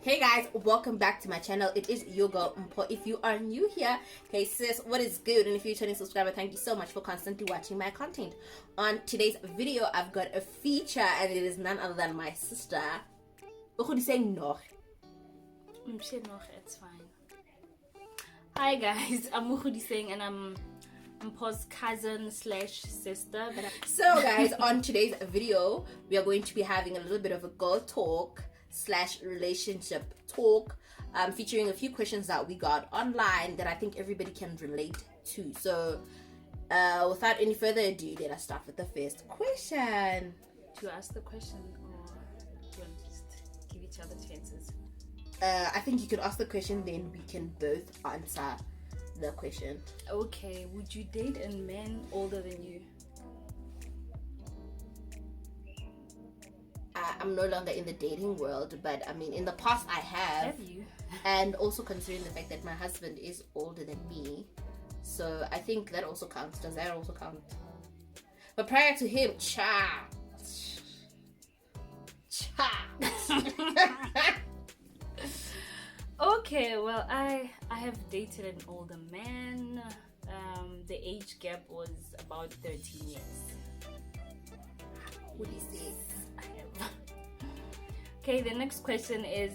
Hey guys, welcome back to my channel. It is your girl Mpo. If you are new here, hey sis, what is good? And if you're a returning subscriber, thank you so much for constantly watching my content. On today's video, I've got a feature, and it is none other than my sister. Who is saying no? It's fine. Hi guys, I'm Mukhudi Singh and I'm Mpo's cousin / sister. So guys, on today's video, we are going to be having a little bit of a girl talk / relationship talk, featuring a few questions that we got online that I think everybody can relate to. So without any further ado, let us start with the first question. Do you ask the question or do you want to just give each other chances? I think you can ask the question, then we can both answer the question. Okay, would you date a man older than you? I'm no longer in the dating world, but I mean, in the past I have. Have you? And also considering the fact that my husband is older than me, so I think that also counts. Does that also count? But prior to him, cha. Okay, well, I have dated an older man. The age gap was about 13 years. What do you say? I have. Okay, the next question is,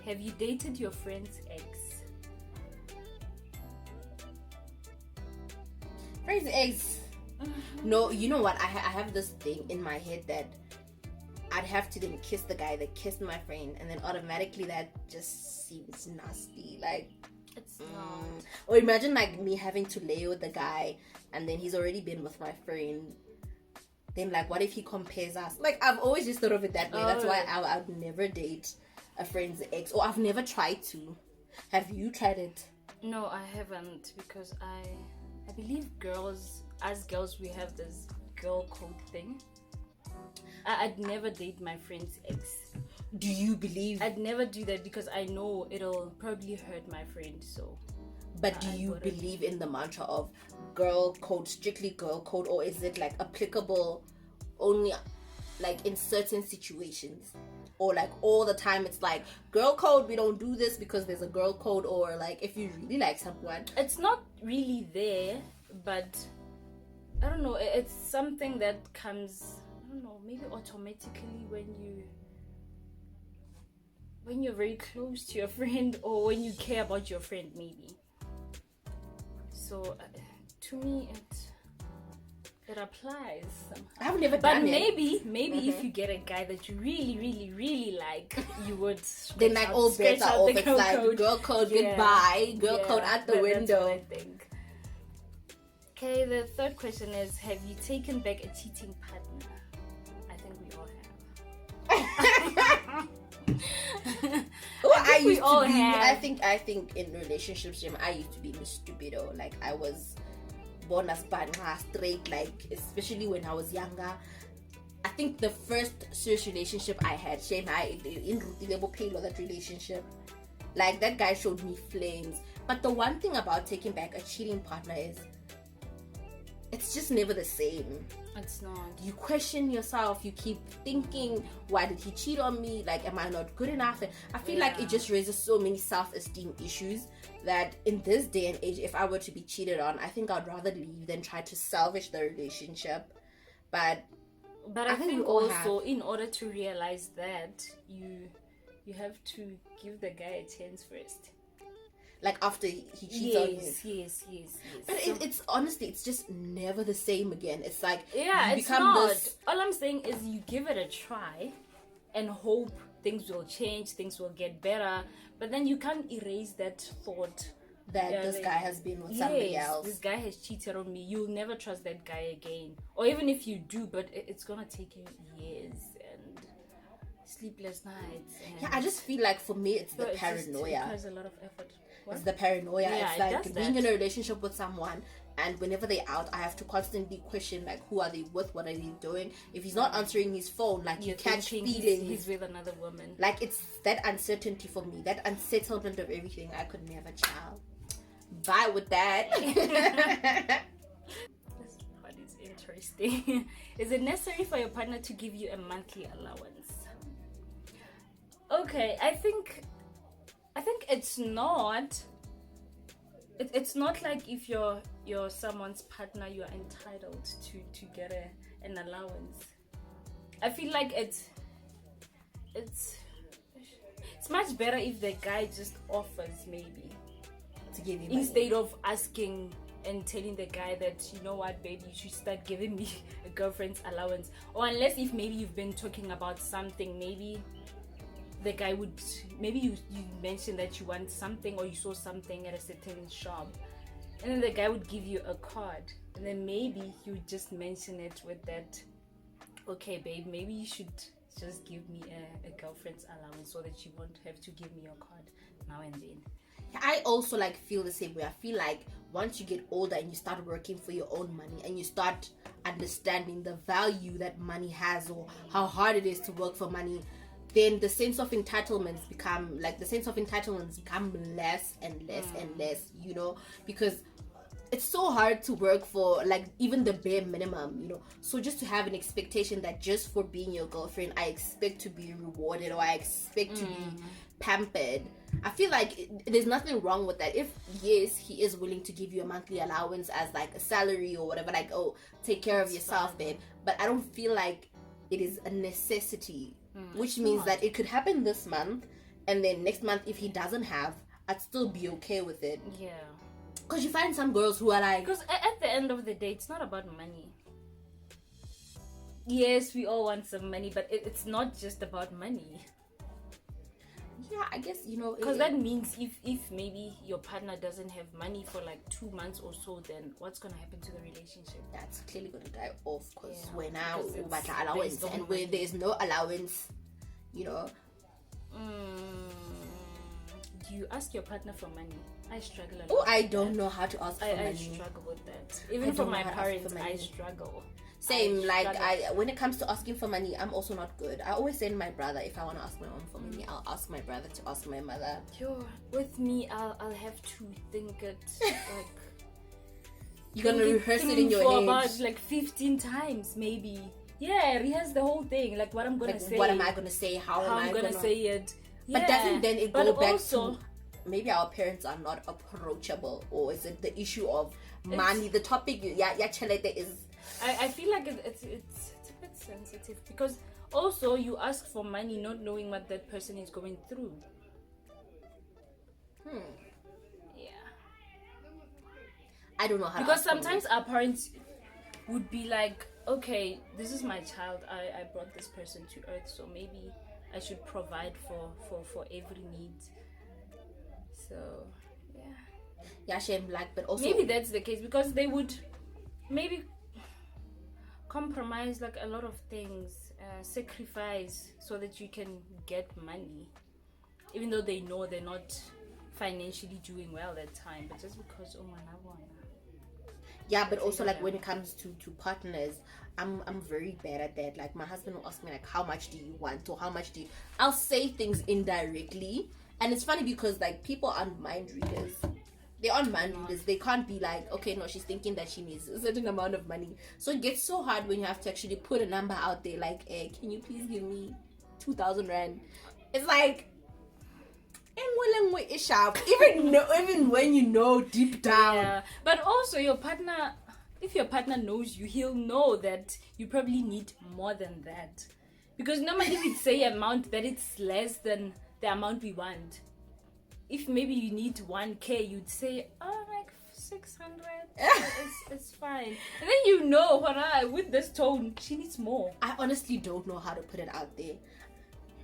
have you dated your friend's ex? Friend's ex? No, you know what? I have this thing in my head that I'd have to then kiss the guy that kissed my friend, and then automatically that just seems nasty. Like, it's not. Or imagine like me having to lay with the guy, and then he's already been with my friend. Then like, what if he compares us? Like, I've always just thought of it that way. That's why I would never date a friend's ex, or I've never tried to. Have you tried it? No, I haven't, because I believe as girls we have this girl code thing. I'd never date my friend's ex. Do you believe? I'd never do that because I know it'll probably hurt my friend. So, but do you believe in the mantra of girl code, strictly girl code, or is it like applicable only like in certain situations, or like all the time it's like girl code, we don't do this because there's a girl code? Or like if you really like someone, it's not really there, but I don't know, it's something that comes, I don't know, maybe automatically when you're very close to your friend, or when you care about your friend, maybe. So to me it applies somehow. I've never done it. Maybe if you get a guy that you really like, you would then like all bets are off. It's like girl code, goodbye, girl code out the window. That's what I think. Okay, the third question is, have you taken back a cheating partner? I think we all have. I think in relationships, I used to be Miss Stupido. Like, I was born as banga straight, like, especially when I was younger. I think the first serious relationship I had, in that relationship, like, that guy showed me flames. But the one thing about taking back a cheating partner is it's just never the same. It's not. You question yourself. You keep thinking, why did he cheat on me? Like, am I not good enough? And I feel like it just raises so many self-esteem issues that in this day and age, if I were to be cheated on, I think I'd rather leave than try to salvage the relationship. But I think also, in order to realize that, you have to give the guy a chance first. Like, after he cheats on you. Yes. But it's honestly, it's just never the same again. It's like, it's not. All I'm saying is you give it a try and hope things will change, things will get better. But then you can't erase that thought that this guy has been with somebody else. This guy has cheated on me. You'll never trust that guy again. Or even if you do, but it's gonna take you years and sleepless nights. And I just feel like for me, it's the paranoia. It requires a lot of effort. What? It's the paranoia. Yeah, it's like being in a relationship with someone, and whenever they're out, I have to constantly question, like, who are they with? What are they doing? If he's not answering his phone, like, you catch feelings. He's with another woman. Like, it's that uncertainty for me, that unsettlement of everything. I could never, child. Bye with that. This part is interesting. Is it necessary for your partner to give you a monthly allowance? Okay, I think it's not. It's not like if you're someone's partner, you're entitled to get an allowance. I feel like it's much better if the guy just offers, maybe, to give you money. instead of asking and telling the guy that, you know what, baby, you should start giving me a girlfriend's allowance. Or unless if maybe you've been talking about something, maybe the guy would, maybe you mentioned that you want something, or you saw something at a certain shop, and then the guy would give you a card, and then maybe you would just mention it with that, okay babe, maybe you should just give me a girlfriend's allowance so that you won't have to give me your card now and then. I also like feel the same way. I feel like once you get older and you start working for your own money and you start understanding the value that money has, or how hard it is to work for money, then the sense of entitlements become less and less and less, you know, because it's so hard to work for like even the bare minimum, you know. So just to have an expectation that just for being your girlfriend I expect to be rewarded, or I expect to be pampered, I feel like there's nothing wrong with that. If yes, he is willing to give you a monthly allowance as like a salary or whatever, like, oh, take care of yourself, babe, but I don't feel like it is a necessity, which means that it could happen this month, and then next month if he doesn't have, I'd still be okay with it. Yeah. Because you find some girls who are like... Because at the end of the day, it's not about money. Yes, we all want some money, but it's not just about money. Yeah, I guess, you know... Because that means if maybe your partner doesn't have money for like 2 months or so, then what's going to happen to the relationship? That's clearly going to die off, because Yeah, we're now because about allowance, and where there's no allowance, you know... Do you ask your partner for money? I struggle a lot. Oh, I don't know how to ask for money. I struggle with that. Even from my parents, I struggle. Same, when it comes to asking for money, I'm also not good. I always send my brother. If I want to ask my mom for money, I'll ask my brother to ask my mother. With me, I'll have to think it like... You're gonna rehearse it in your head about like 15 times, maybe. Yeah, rehearse the whole thing, like what I'm gonna say. What am I gonna say? How am I gonna say it? Yeah. But doesn't then it go back also, to maybe our parents are not approachable, or is it the issue of money? The topic, chelete is... I feel like it's a bit sensitive, because also you ask for money not knowing what that person is going through. Yeah. I don't know how because to sometimes our parents would be like, okay, this is my child, I brought this person to earth, so maybe I should provide for every need. So yeah, shame, like, but also maybe that's the case, because they would maybe compromise like a lot of things, sacrifice so that you can get money, even though they know they're not financially doing well that time, but just because but also like when it comes to partners, I'm very bad at that. Like my husband will ask me like, how much do you want, or how much do you... I'll say things indirectly, and it's funny because like people aren't mind readers. They aren't mind readers. They can't be like, okay, no, she's thinking that she needs a certain amount of money. So it gets so hard when you have to actually put a number out there, like, hey, can you please give me 2,000 rand? It's like, even when you know deep down. Yeah, but also your partner, if your partner knows you, he'll know that you probably need more than that, because normally we'd say amount that it's less than the amount we want. If maybe you need 1K, you'd say, oh, like 600. it's fine. And then you know, with this tone, she needs more. I honestly don't know how to put it out there.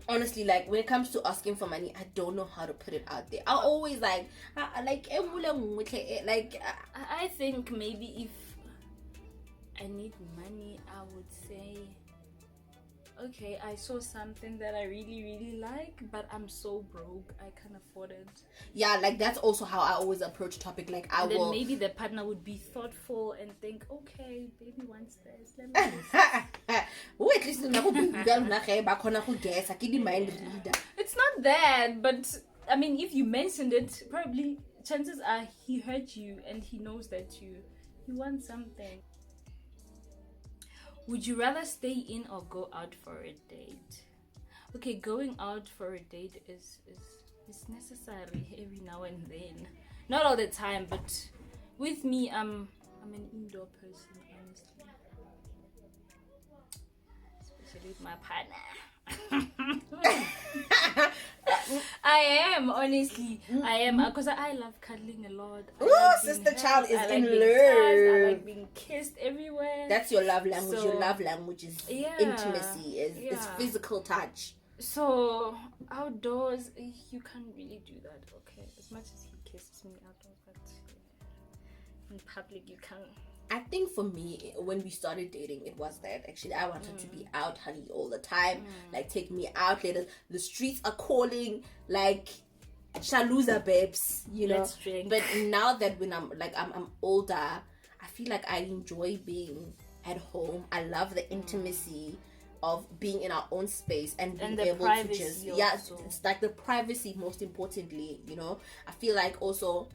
Honestly, like when it comes to asking for money, I don't know how to put it out there. I'll always like I think maybe if I need money, I would say, okay, I saw something that I really, really like, but I'm so broke, I can't afford it. Yeah, like that's also how I always approach topic. Like then maybe the partner would be thoughtful and think, okay, baby wants this, let me at least it's not that, but I mean, if you mentioned it, probably chances are he heard you and he knows that you want something. Would you rather stay in or go out for a date? Okay, going out for a date is It's necessary every now and then. Not all the time, but with me, I'm an indoor person, honestly. Especially with my partner. I am, honestly. I am, because I love cuddling a lot. Sister child is in being love. touched, I like being kissed everywhere. That's your love language. So, your love language is intimacy, is physical touch. So outdoors, you can't really do that. Okay, as much as he kisses me outdoors, but in public you can't. I think for me, when we started dating, it was that actually I wanted to be out, honey, all the time. Like, take me out later. The streets are calling, like, shaluza babes, you know. Let's drink. But now that when I'm older, I feel like I enjoy being at home. I love the intimacy of being in our own space and being able to just it's like the privacy, most importantly, you know. I feel like also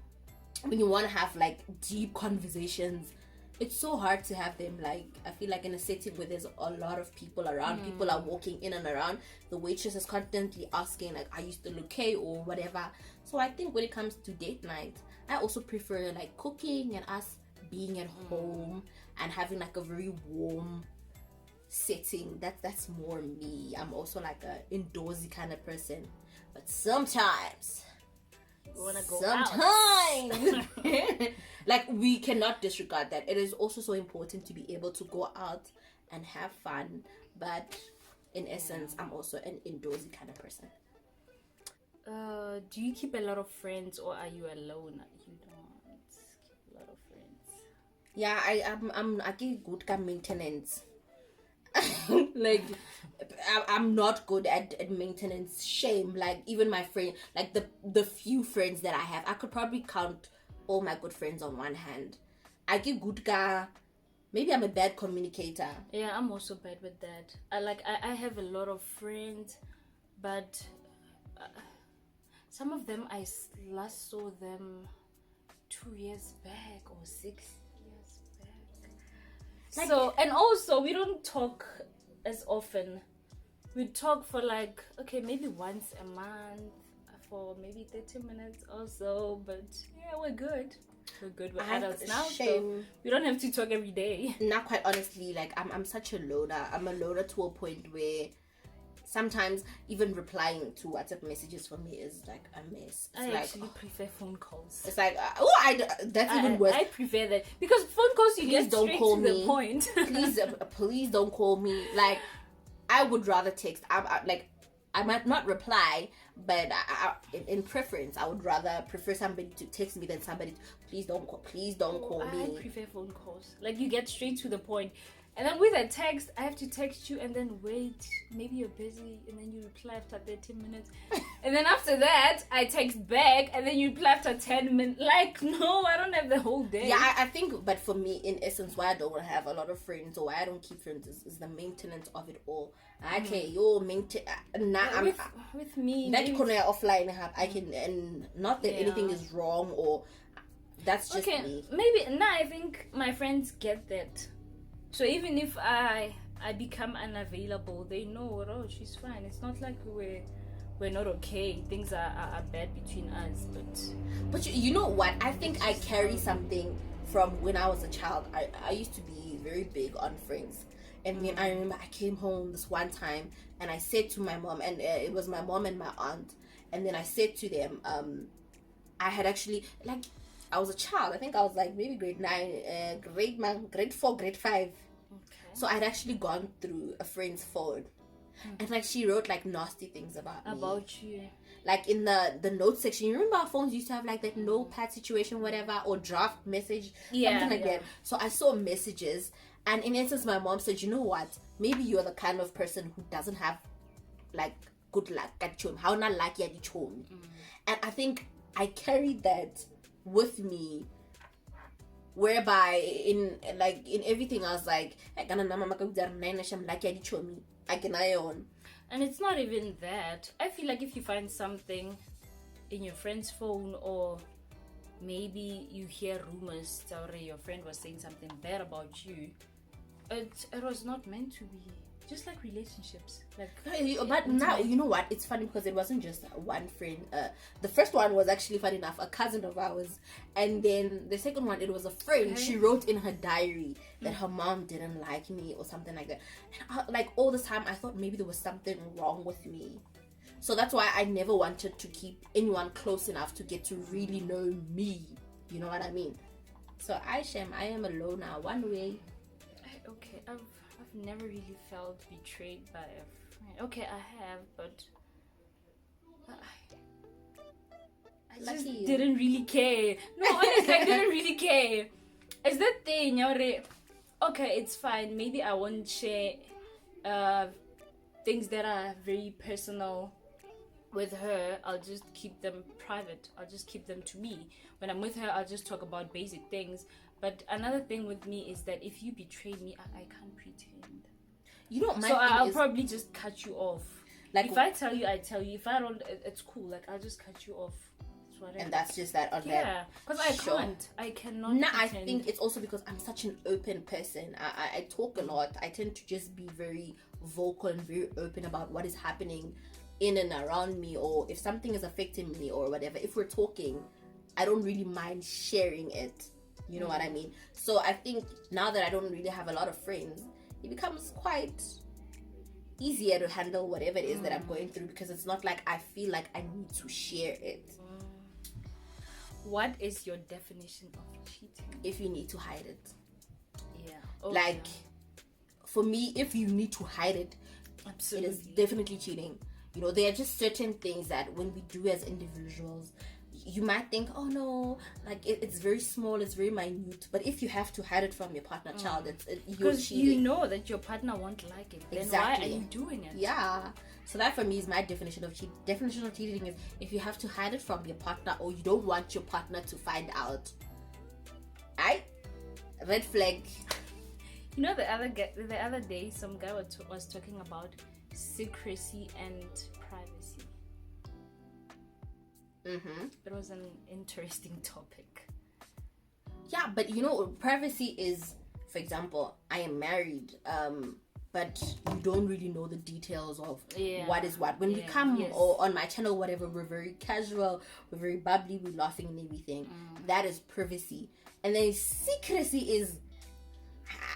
when you want to have like deep conversations, it's so hard to have them. Like, I feel like in a setting where there's a lot of people around, people are walking in and around, the waitress is constantly asking like, are you still okay or whatever. So I think when it comes to date night, I also prefer like cooking and us being at home and having like a very warm setting. That's more me. I'm also like a indoorsy kind of person, but sometimes you wanna go out. Like, we cannot disregard that. It is also so important to be able to go out and have fun, but in essence, I'm also an indoorsy kind of person. Do you keep a lot of friends, or are you alone? You don't keep a lot of friends. Yeah, I give good maintenance. Like, I'm not good at maintenance. Shame. Like, even my friend, like the few friends that I have, I could probably count all my good friends on one hand. I give good guy. Maybe I'm a bad communicator. Yeah, I'm also bad with that. I have a lot of friends, but some of them I last saw them 2 years back or 6 years back. Like, so, and also we don't talk as often. We talk for like, okay, maybe once a month for maybe 30 minutes or so, but yeah, we're good. We're adults now, so we don't have to talk every day. Not quite honestly, like I'm such a loner. I'm a loner to a point where sometimes even replying to WhatsApp messages for me is like a mess. It's I like, actually prefer phone calls. It's like, that's even worse. I prefer that, because phone calls you get straight to the point. Please don't call me. Like, I would rather text. I might not reply, but in preference, I would rather prefer somebody to text me than somebody please don't call me. I prefer phone calls. Like, you get straight to the point. And then with a text, I have to text you and then wait. Maybe you're busy, and then you reply after 30 minutes. And then after that, I text back, and then you reply after 10 minutes. Like, no, I don't have the whole day. Yeah, I think, but for me, in essence, why I don't have a lot of friends or why I don't keep friends is the maintenance of it all. Okay, you maintain. With me, that offline, I can, and not that anything is wrong or that's just me. Maybe I think my friends get that. So even if I become unavailable, they know, oh, she's fine. It's not like we're not okay. Things are bad between us, but you know what? I think I carry something from when I was a child. I used to be very big on friends. And then I remember I came home this one time and I said to my mom, and it was my mom and my aunt, and then I said to them, I had actually, like, I was a child. I think I was like maybe grade 9, grade 4, grade 5. Okay. So I'd actually gone through a friend's phone, and like she wrote like nasty things about you. Like in the note section. You remember our phones used to have like that notepad situation, whatever, or draft message, something like that. So I saw messages, and in essence, my mom said, you know what? Maybe you're the kind of person who doesn't have like good luck at chum. How not lucky at chum. And I think I carried that with me, whereby in everything I was like, I can own. And it's not even that. I feel like if you find something in your friend's phone, or maybe you hear rumors that your friend was saying something bad about you, it was not meant to be just like relationships. Like, but now, you know what? It's funny because it wasn't just one friend. The first one was actually, funny enough, a cousin of ours. And then the second one, it was a friend. Okay. She wrote in her diary that her mom didn't like me or something like that. And like all this time, I thought maybe there was something wrong with me. So that's why I never wanted to keep anyone close enough to get to really know me. You know what I mean? So I am alone now, one way. Okay, I've never really felt betrayed by a friend. Okay, I have, but I just Lucky you. didn't really care. No, honestly, I didn't really care. It's that thing, okay, it's fine. Maybe I won't share things that are very personal with her. I'll just keep them private. I'll just keep them to me. When I'm with her, I'll just talk about basic things. But another thing with me is that if you betray me, I can't pretend. You know, my so thing I'll is, probably just cut you off. like, If I tell you, I tell you. If I don't, it's cool. Like, I'll just cut you off. It's whatever. and that's just that on Yeah, that. because I Sure. can't. I cannot. No, I pretend. think it's also because I'm such an open person. I talk a lot. I tend to just be very vocal and very open about what is happening in and around me, or if something is affecting me or whatever. If we're talking, I don't really mind sharing it. You know what I mean? So I think now that I don't really have a lot of friends, it becomes quite easier to handle whatever it is that I'm going through, because it's not like I feel like I need to share it. What is your definition of cheating? If you need to hide it. Yeah. Like, for me, if you need to hide it, absolutely. it is definitely cheating. You know, there are just certain things that when we do as individuals, you might think, oh no, like it's very small, it's very minute. But if you have to hide it from your partner, child, you're because cheating. you know that your partner won't like it. Then Exactly. why are you doing it? Yeah. So that for me is my definition of cheating. Definition of cheating is if you have to hide it from your partner, or you don't want your partner to find out. Red flag. You know, the other day, some guy was talking about secrecy and privacy. It was an interesting topic. Yeah, but you know, privacy is, for example, I am married, but you don't really know the details of what is what. When we come or on my channel, whatever, we're very casual, we're very bubbly, we're laughing and everything. That is privacy. And then secrecy is,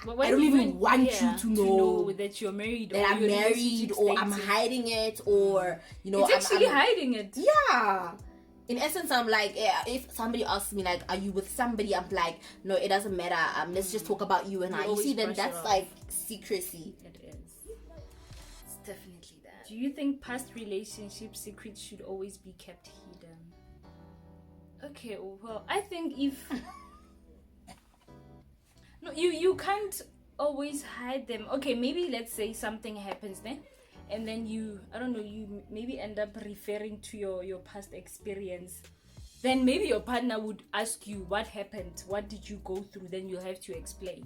I don't even want you to know that you're married, that I'm married, or I'm hiding it, or you know, it's actually hiding it. Yeah. In essence, I'm like, if somebody asks me like, are you with somebody, I'm like, no, it doesn't matter, let's just talk about you and I. You see, then that's like secrecy. It is. It's definitely that. Do you think past relationship secrets should always be kept hidden? Okay, well, I think if no, you can't always hide them. Okay, maybe let's say something happens then, and then you maybe end up referring to your past experience. Then maybe your partner would ask you what happened, what did you go through, then you'll have to explain.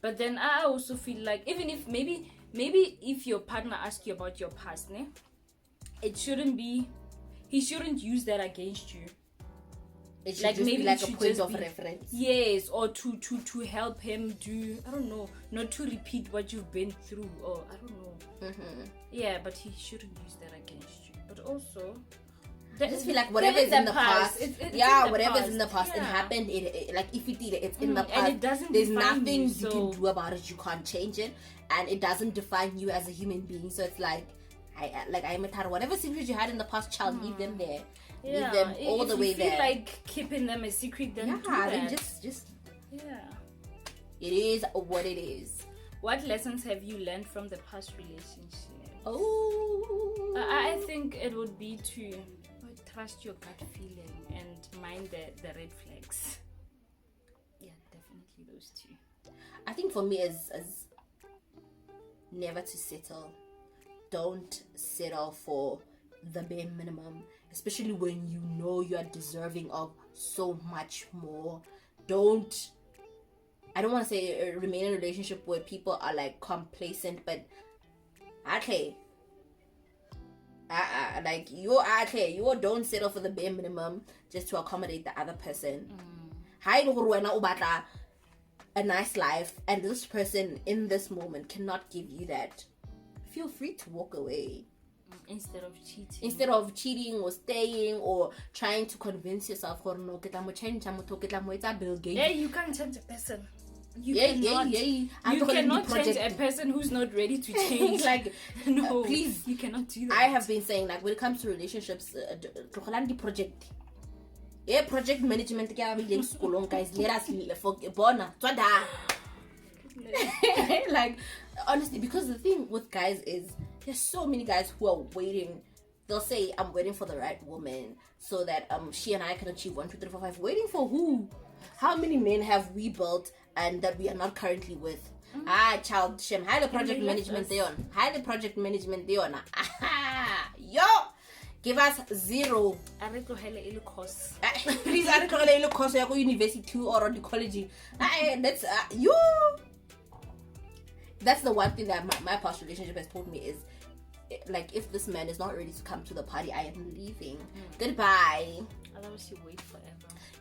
But then I also feel like, even if maybe if your partner asks you about your past, he shouldn't use that against you. It should just be like a point of reference. Yes, or to help him do, I don't know, not to repeat what you've been through, or I don't know. Yeah, but he shouldn't use that against you. But also, I just feel like whatever is in the past, whatever is in the past, it happened. Like if it did, it's in the past. And it doesn't There's define nothing you can do about it. You can't change it, and it doesn't define you as a human being. So it's like, I'm a tired. Whatever secrets you had in the past, child, leave them there. Leave them all the way there. If you feel like keeping them a secret, then do that. Then just it is what it is. What lessons have you learned from the past relationship? Oh, I think it would be to trust your gut feeling and mind the red flags. Yeah, definitely those two. I think for me is never to settle. Don't settle for the bare minimum, especially when you know you are deserving of so much more. I don't want to say remain in a relationship where people are like complacent, but okay, like you don't settle for the bare minimum just to accommodate the other person. a nice life and this person in this moment cannot give you that, feel free to walk away. Instead of cheating or staying or trying to convince yourself, no, Bill Gates. Yeah, you can't change a person. You cannot change a person who's not ready to change. Like, no, please, you cannot do that. I have been saying, like, when it comes to relationships, project. Yeah, project management. Guys, let us for bona. Like, honestly, because the thing with guys is there's so many guys who are waiting. They'll say, I'm waiting for the right woman so that she and I can achieve 1, 2, 3, 4, 5. Waiting for who? How many men have we built and that we are not currently with? Child shem. Highly project management they on. Highly project management they on. Yo, give us 0. Please, I don't course ya go university or on the college. That's you. That's the one thing that my past relationship has taught me is, like, if this man is not ready to come to the party, I am leaving. Goodbye. Otherwise you wait forever.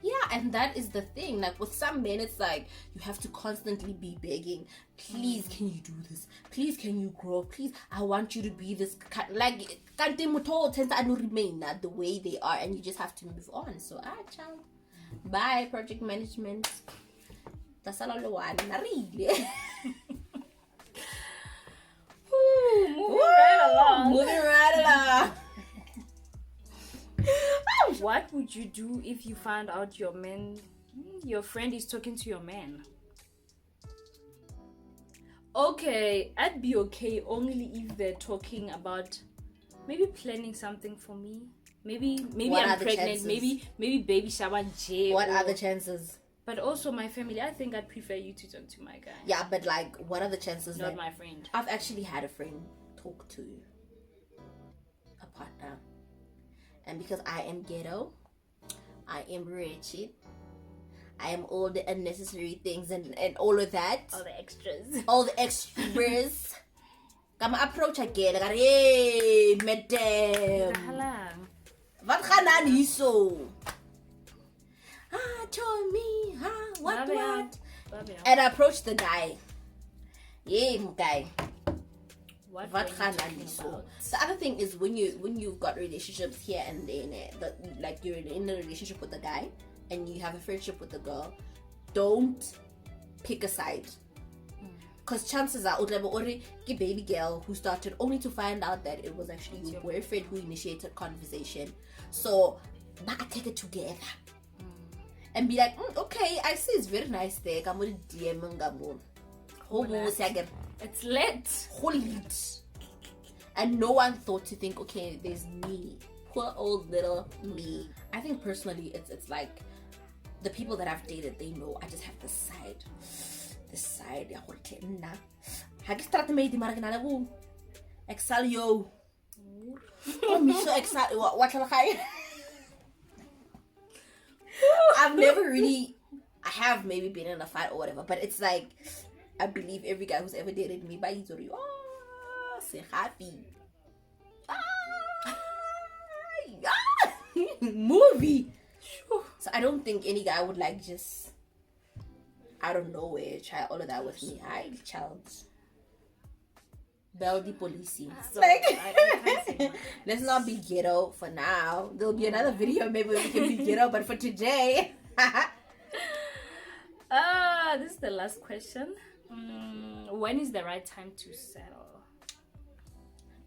Yeah, and that is the thing. Like, with some men, it's like you have to constantly be begging, please, can you do this? Please, can you grow? Please, I want you to be this. Like, tends to remain the way they are, and you just have to move on. So, child. Bye, project management. That's all one. Really. Moving right along. What would you do if you found out your friend is talking to your man? Okay, I'd be okay only if they're talking about maybe planning something for me. Maybe I'm pregnant. Maybe baby shower and jail. What are the chances? But also my family. I think I'd prefer you to talk to my guy. Yeah, but like, what are the chances? Not my friend. I've actually had a friend talk to a partner, and because I am ghetto, I am wretched, I am all the unnecessary things and all of that. All the extras. All the extras. Come approach again. Like, hey, madam. What gaan hier so? Tell me, what? And I approached the guy. Yeah, guy. What so? The other thing is when you've got relationships here and there, like you're in a relationship with a guy and you have a friendship with a girl, don't pick a side. Because chances are, already a baby girl who started only to find out that it was actually your boyfriend who initiated conversation. So, take it together. And be like, okay, I see it's very nice there. I'm going to DM it's lit. Holy lit. And no one thought to think, okay, there's me. Poor old little me. I think personally, it's like the people that I've dated, they know I just have this side. This side. Excel yo. I'm so excited. What I have maybe been in a fight or whatever, but it's like, I believe every guy who's ever dated me, say happy. Movie. So I don't think any guy would like just out of nowhere try all of that with me. Hi, child. Beldy policy. So, like, I let's not be ghetto for now. There'll be another video maybe we can be ghetto, but for today. This is the last question. When is the right time to settle?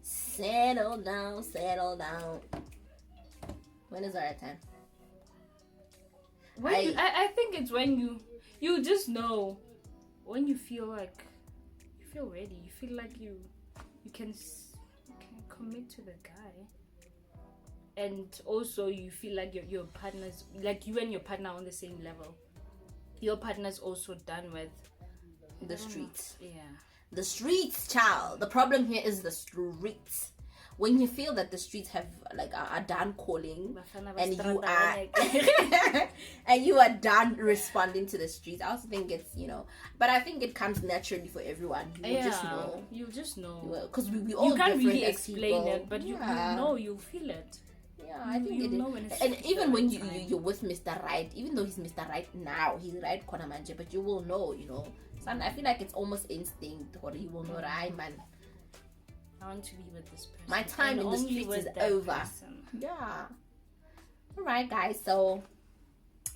Settle down. When is the right time? I think it's when you just know, when you feel like you feel ready, you feel like you can commit to the guy, and also you feel like your partner's, like you and your partner are on the same level. Your partner's also done with the streets. Yeah, the streets, child. The problem here is the streets. When you feel that the streets have are done calling, and you are and you are done responding to the streets, I also think it's but I think it comes naturally for everyone. You'll just know because we all you can't different really as explain people. it, but you know, you'll feel it. Yeah, I think you it know when is. it's And the even when right time. you're with Mr. Right, even though he's Mr. Right now, he's right Konamanje, but you will know, you know. I feel like it's almost instinct, or you will know, right, man. I want to be with this person. My time And in the only streets with is that over. person. Yeah. Alright, guys, so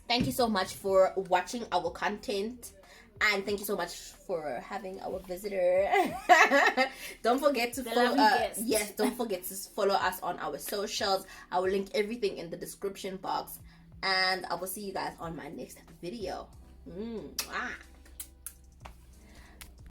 thank you so much for watching our content, and thank you so much for having our visitor. Don't forget to follow yes, don't forget to follow us on our socials. I will link everything in the description box, and I will see you guys on my next video. Mwah.